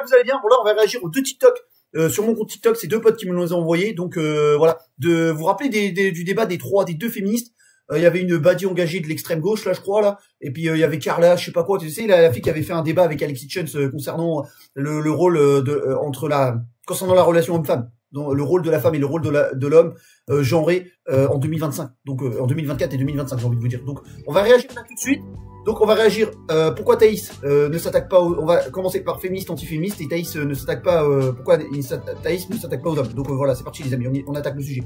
vous allez bien. Bon là, on va réagir aux 2 TikTok. Sur mon compte TikTok, c'est 2 potes qui me les ont envoyés. Donc voilà, vous vous rappelez du débat des 2 féministes. Il y avait une badie engagée de l'extrême gauche, là, je crois, là. Et puis, il y avait Carla, je sais pas quoi, tu sais, la fille qui avait fait un débat avec Alexis Chance concernant le rôle concernant la relation homme-femme. Donc, le rôle de la femme et le rôle de l'homme, genré, en 2025. Donc, en 2024 et 2025, j'ai envie de vous dire. Donc, on va réagir là tout de suite. Donc, on va réagir, pourquoi Thaïs, ne s'attaque pas on va commencer par féministe, anti-féministe, et Thaïs ne s'attaque pas, pourquoi Thaïs ne s'attaque pas aux hommes. Donc, voilà, c'est parti, les amis, on attaque le sujet.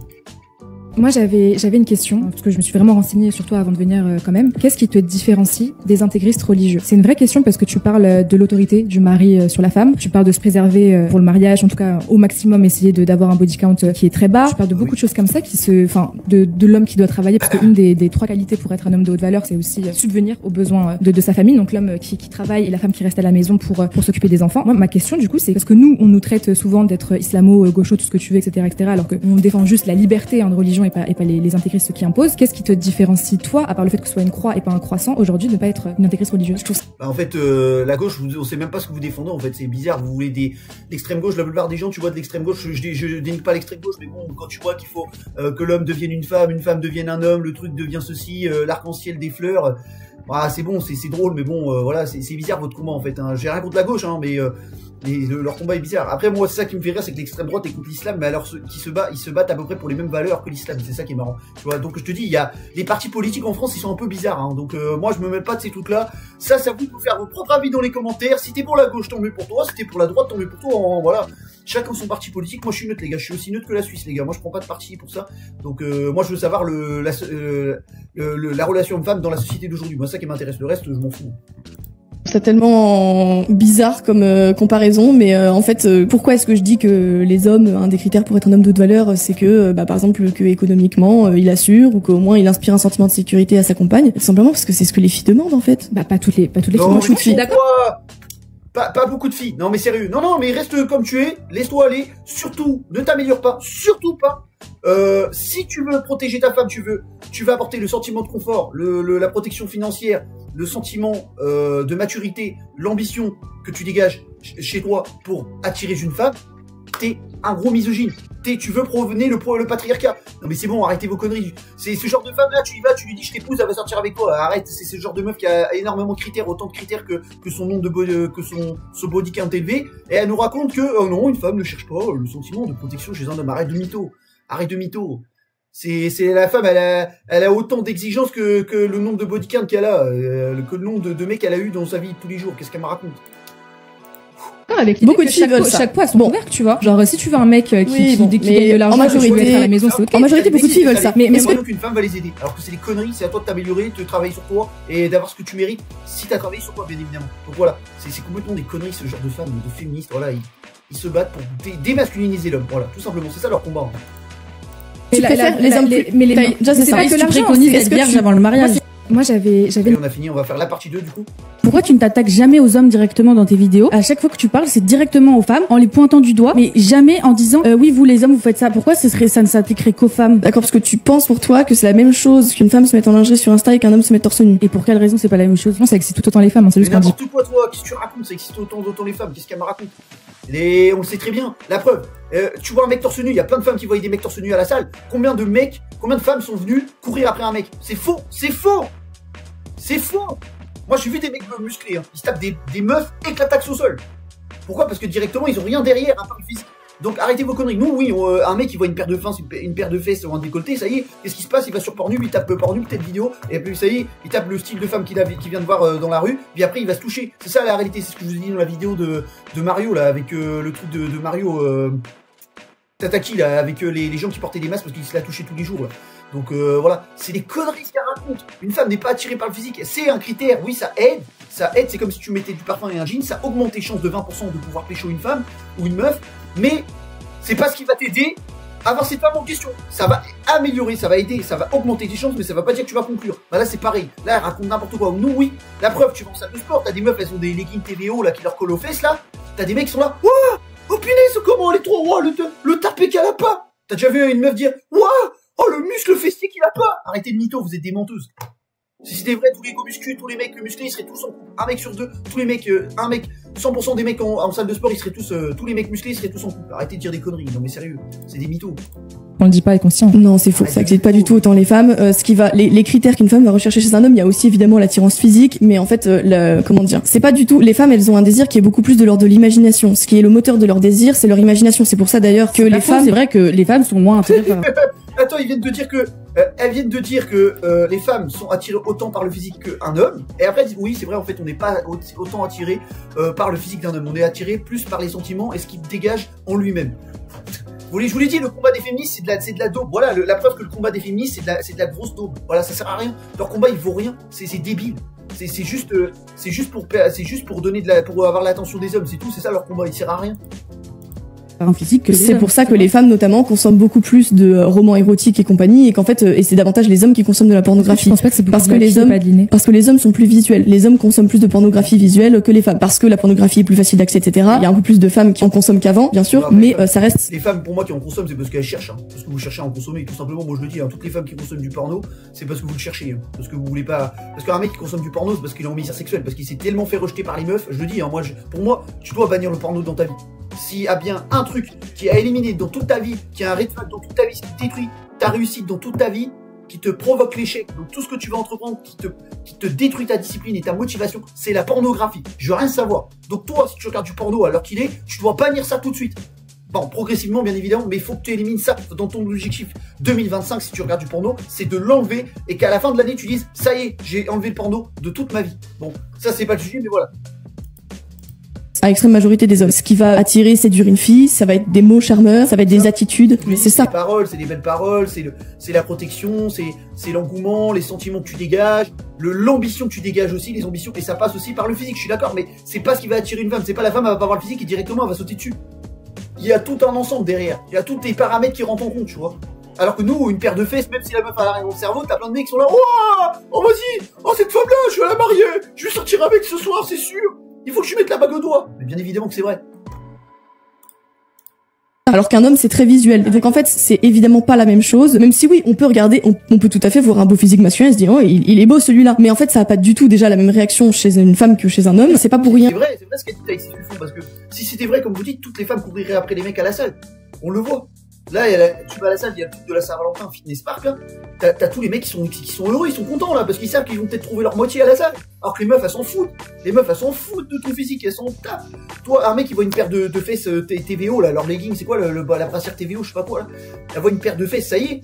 Moi, j'avais une question, parce que je me suis vraiment renseignée sur toi avant de venir quand même. Qu'est-ce qui te différencie des intégristes religieux? C'est une vraie question parce que tu parles de l'autorité du mari sur la femme. Tu parles de se préserver pour le mariage, en tout cas au maximum, essayer d'avoir un body count qui est très bas. Tu parles de beaucoup de choses comme ça de l'homme qui doit travailler, parce qu'une des 3 qualités pour être un homme de haute valeur, c'est aussi subvenir aux besoins de sa famille. Donc l'homme qui travaille et la femme qui reste à la maison pour s'occuper des enfants. Moi, ma question du coup, c'est parce que nous, on nous traite souvent d'être islamo-gaucho, tout ce que tu veux, etc., alors qu'on défend juste la liberté de religion et pas les intégristes qui imposent. Qu'est-ce qui te différencie, toi, à part le fait que ce soit une croix et pas un croissant, aujourd'hui, de pas être une intégriste religieuse? Je trouve ça. Bah, en fait, la gauche, on sait même pas ce que vous défendez, en fait, c'est bizarre, vous voulez l'extrême gauche, la plupart des gens, tu vois, de l'extrême gauche, je dénigre pas l'extrême gauche, mais bon, quand tu vois qu'il faut que l'homme devienne une femme devienne un homme, le truc devient ceci, l'arc-en-ciel des fleurs, bah, c'est bon, c'est drôle, mais bon, voilà, c'est bizarre votre combat, en fait, hein. J'ai rien contre la gauche, hein, mais leur combat est bizarre. Après, moi, c'est ça qui me fait rire, c'est que l'extrême droite est contre l'islam, mais alors ceux qui ils se battent à peu près pour les mêmes valeurs que l'islam. C'est ça qui est marrant. Tu vois, donc je te dis, il y a les partis politiques en France, ils sont un peu bizarres. Hein, donc moi, je me mêle pas de ces trucs-là. Ça vous de vous faire vos propres avis dans les commentaires. Si t'es pour la gauche, tant mieux pour toi. Si t'es pour la droite, tant mieux pour toi. Voilà. Chacun son parti politique. Moi, je suis neutre, les gars. Je suis aussi neutre que la Suisse, les gars. Moi, je prends pas de parti pour ça. Donc moi, je veux savoir la relation homme-femme dans la société d'aujourd'hui. Moi, c'est ça qui m'intéresse. Le reste, je m'en fous. C'est tellement bizarre comme comparaison, mais en fait, pourquoi est-ce que je dis que les hommes, un des critères pour être un homme de haute valeur, c'est que, par exemple, que économiquement, il assure, ou qu'au moins il inspire un sentiment de sécurité à sa compagne, tout simplement parce que c'est ce que les filles demandent, en fait. Bah, pas toutes les filles. Moi, je suis d'accord. Pas beaucoup de filles. Non, mais sérieux. Non, mais reste comme tu es. Laisse-toi aller. Surtout, ne t'améliore pas. Surtout pas. Si tu veux protéger ta femme, tu veux apporter le sentiment de confort, la protection financière, le sentiment de maturité, l'ambition que tu dégages chez toi pour attirer une femme, t'es un gros misogyne. Tu veux provenir le patriarcat. Non mais c'est bon, arrêtez vos conneries. C'est ce genre de femme là, tu y vas, tu lui dis je t'épouse, elle va sortir avec toi. Arrête, c'est ce genre de meuf qui a énormément de critères, autant de critères que son nombre de son body count élevé, et elle nous raconte que oh non, une femme ne cherche pas le sentiment de protection chez un homme. Arrête de mytho. Arrête de mytho. C'est la femme, elle a autant d'exigences que le nombre de body count qu'elle a, que le nombre de mecs qu'elle a eu dans sa vie tous les jours. Qu'est-ce qu'elle me raconte? Avec beaucoup de filles veulent ça. Chaque fois, elles sont ouvertes, tu vois. Genre, si tu veux un mec qui gagne de l'argent, en majorité, à la maison, c'est ok. En majorité, beaucoup de filles veulent ça. Mais est-ce qu'une femme va les aider? Alors que c'est des conneries, c'est à toi de t'améliorer, de travailler sur toi et d'avoir ce que tu mérites si t'as travaillé sur toi, bien évidemment. Donc voilà, c'est complètement des conneries, ce genre de femmes, de féministes. Voilà, ils se battent pour démasculiniser l'homme. Voilà, tout simplement, c'est ça leur combat. Tu préfères les hommes mais déjà, c'est pas que tu préconises d'être vierge avant le mariage. Moi, j'avais. On a fini, on va faire la partie 2 du coup. Pourquoi tu ne t'attaques jamais aux hommes directement dans tes vidéos? À chaque fois que tu parles, c'est directement aux femmes, en les pointant du doigt, mais jamais en disant oui, vous les hommes, vous faites ça. Pourquoi ça ne s'appliquerait qu'aux femmes? D'accord, parce que tu penses pour toi que c'est la même chose qu'une femme se mette en lingerie sur Insta et qu'un homme se mette torse nu. Et pour quelle raison c'est pas la même chose? Non, ça excite tout autant les femmes, hein, c'est juste qu'on dit. N'importe quoi, toi, qu'est-ce que tu racontes? Ça excite autant les femmes, qu'est-ce qu'elle me raconte? On le sait très bien. La preuve, tu vois un mec torse nu, il y a plein de femmes qui voient des mecs torse nu à la salle. Combien de femmes sont venues courir après un mec? C'est faux, c'est faux. C'est faux. Moi, j'ai vu des mecs musclés, hein. Ils se tapent des meufs éclataxes au sol. Pourquoi? Parce que directement, ils ont rien derrière, à part le physique. Donc, arrêtez vos conneries. Nous, oui, un mec, il voit une paire de fesses ou un décolleté, ça y est, qu'est-ce qui se passe? Il va sur Pornhub, il tape Pornhub, peut-être vidéo, et puis ça y est, il tape le style de femme qu'il vient de voir dans la rue, puis après, il va se toucher. C'est ça, la réalité, c'est ce que je vous ai dit dans la vidéo de Mario, là, avec le truc de Mario Tataki, là, avec les gens qui portaient des masques parce qu'il se l'a touché tous les jours, là. Donc voilà, c'est des conneries ce qu'elle raconte. Une femme n'est pas attirée par le physique, c'est un critère, oui ça aide, c'est comme si tu mettais du parfum et un jean, ça augmente tes chances de 20% de pouvoir pécho une femme ou une meuf, mais c'est pas ce qui va t'aider à avoir cette femme en question. Ça va améliorer, ça va aider, ça va augmenter tes chances, mais ça va pas dire que tu vas conclure. Bah là c'est pareil, là elle raconte n'importe quoi. Nous oui, la preuve, tu vas en salle de sport, t'as des meufs, elles ont des leggings TVO là qui leur collent aux fesses là, t'as des mecs qui sont là, ouah, oh punaise comment elle est trop, ouah, le tapé qu'elle a pas. T'as déjà vu une meuf dire, ouah, oh, le muscle fessier qu'il a pas! Arrêtez de mytho, vous êtes des menteuses. Si c'était vrai, tous les go muscu, tous les mecs musclés, ils seraient tous en couple. Un mec sur deux, tous les mecs, 100% des mecs en salle de sport, ils seraient tous, tous les mecs musclés, ils seraient tous en couple. Arrêtez de dire des conneries, non mais sérieux, c'est des mythos. On le dit pas, est conscient. Non, c'est faux, ça excite pas du tout autant les femmes. Les critères qu'une femme va rechercher chez un homme, il y a aussi évidemment l'attirance physique, mais en fait, comment dire, c'est pas du tout. Les femmes, elles ont un désir qui est beaucoup plus de l'ordre de l'imagination. Ce qui est le moteur de leur désir, c'est leur imagination. C'est pour ça d'ailleurs que les femmes, c'est vrai que les femmes sont moins attirées par... Attends, ils viennent de dire que, elles viennent de dire que les femmes sont attirées autant par le physique qu'un homme. Et après, elles disent, oui, c'est vrai, en fait, on n'est pas autant attiré par le physique d'un homme. On est attiré plus par les sentiments et ce qu'il dégage en lui-même. Je vous l'ai dit, le combat des féministes, c'est de la daube. Voilà, la preuve que le combat des féministes, c'est de la grosse daube. Voilà, ça sert à rien. Leur combat, il vaut rien. C'est débile. C'est juste pour donner pour avoir l'attention des hommes. C'est tout. C'est ça leur combat. Il sert à rien. Un physique que c'est pour ça que les femmes notamment consomment beaucoup plus de romans érotiques et compagnie, et qu'en fait et c'est davantage les hommes qui consomment de la pornographie. Je pense pas que c'est parce que les hommes sont plus visuels. Les hommes consomment plus de pornographie visuelle que les femmes parce que la pornographie est plus facile d'accès, etc. Il y a un peu plus de femmes qui en consomment qu'avant, bien sûr, mais ça reste. Les femmes, pour moi, qui en consomment, c'est parce qu'elles cherchent, parce que vous cherchez à en consommer, tout simplement. Moi, je le dis, toutes les femmes qui consomment du porno, c'est parce que vous le cherchez, parce que vous voulez pas. Parce qu'un mec qui consomme du porno, c'est parce qu'il est en misère sexuelle, parce qu'il s'est tellement fait rejeter par les meufs. Je le dis, pour moi, tu dois bannir le porno dans ta vie. S'il y a bien un truc qui a éliminé dans toute ta vie, qui a un red flag dans toute ta vie, qui détruit ta réussite dans toute ta vie, qui te provoque l'échec dans tout ce que tu vas entreprendre, qui te détruit ta discipline et ta motivation, c'est la pornographie. Je veux rien savoir. Donc toi, si tu regardes du porno à l'heure qu'il est, tu dois bannir ça tout de suite. Bon, progressivement, bien évidemment, mais il faut que tu élimines ça dans ton objectif 2025, si tu regardes du porno, c'est de l'enlever et qu'à la fin de l'année, tu dises, ça y est, j'ai enlevé le porno de toute ma vie. Bon, ça, c'est pas le sujet, mais voilà. À l'extrême majorité des hommes. Ce qui va attirer, séduire une fille, ça va être des mots charmeurs, ça va être des attitudes, mais c'est ça. Les paroles, c'est des belles paroles, c'est la protection, c'est l'engouement, les sentiments que tu dégages, l'ambition que tu dégages aussi, les ambitions, et ça passe aussi par le physique, je suis d'accord, mais c'est pas ce qui va attirer une femme, c'est pas la femme, elle va pas avoir le physique et directement elle va sauter dessus. Il y a tout un ensemble derrière, il y a tous tes paramètres qui rentrent en compte, tu vois. Alors que nous, une paire de fesses, même si la meuf a rien dans le cerveau, t'as plein de mecs qui sont là, oh vas-y, oh cette femme-là, je vais la marier, je vais sortir avec ce soir, c'est sûr. Il faut que je mette la bague au doigt. Mais bien évidemment que c'est vrai. Alors qu'un homme, c'est très visuel. Et donc en fait, c'est évidemment pas la même chose. Même si oui, on peut regarder, on peut tout à fait voir un beau physique masculin et se dire, oh, il est beau celui-là. Mais en fait, ça a pas du tout déjà la même réaction chez une femme que chez un homme. C'est pas pour rien. C'est vrai ce qu'a dit Taïsi Dufont, parce que si c'était vrai, comme vous dites, toutes les femmes couriraient après les mecs à la salle. On le voit. Là, tu vas à la salle, il y a le truc de la Saint-Valentin Fitness Park, là. T'as tous les mecs qui sont heureux, ils sont contents, là, parce qu'ils savent qu'ils vont peut-être trouver leur moitié à la salle. Alors que les meufs, elles s'en foutent. Les meufs, elles s'en foutent de ton physique, elles s'en tapent. Toi, un mec, il voit une paire de fesses TVO, là, leur legging, c'est quoi, la brassière TVO, je sais pas quoi, là. Elle voit une paire de fesses, ça y est.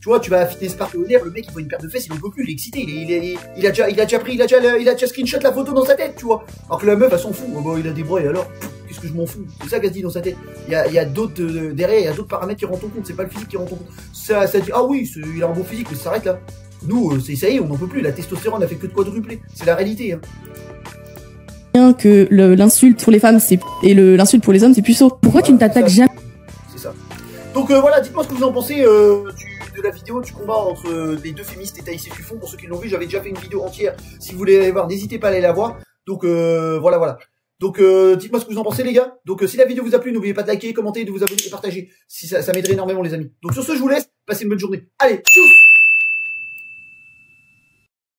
Tu vois, tu vas à Fitness Park au l'air, le mec, il voit une paire de fesses, il en peut plus, il est excité, il a déjà screenshot la photo dans sa tête, tu vois. Alors que la meuf, elle s'en fout. Oh, bah, il a des bras, et alors? Qu'est-ce que je m'en fous? C'est ça qu'elle se dit dans sa tête. Il y a d'autres, derrière, il y a d'autres paramètres qui rentrent en compte. C'est pas le physique qui rentre en compte. Ça dit, ah oui, il a un beau physique, mais ça s'arrête là. Nous, ça y est, on n'en peut plus. La testostérone n'a fait que de quadrupler. C'est la réalité, hein. Que l'insulte pour les femmes, et l'insulte pour les hommes, c'est puceau. Pourquoi tu ne t'attaques jamais? C'est ça. Donc voilà, dites-moi ce que vous en pensez de la vidéo du combat entre les deux féministes et Taïsi Dufont. Pour ceux qui l'ont vu, j'avais déjà fait une vidéo entière. Si vous voulez aller voir, n'hésitez pas à aller la voir. Donc voilà. Donc dites-moi ce que vous en pensez, les gars. Donc si la vidéo vous a plu, n'oubliez pas de liker, commenter, de vous abonner et partager. Si ça m'aiderait énormément, les amis. Donc sur ce, je vous laisse. Passez une bonne journée. Allez, tchuss!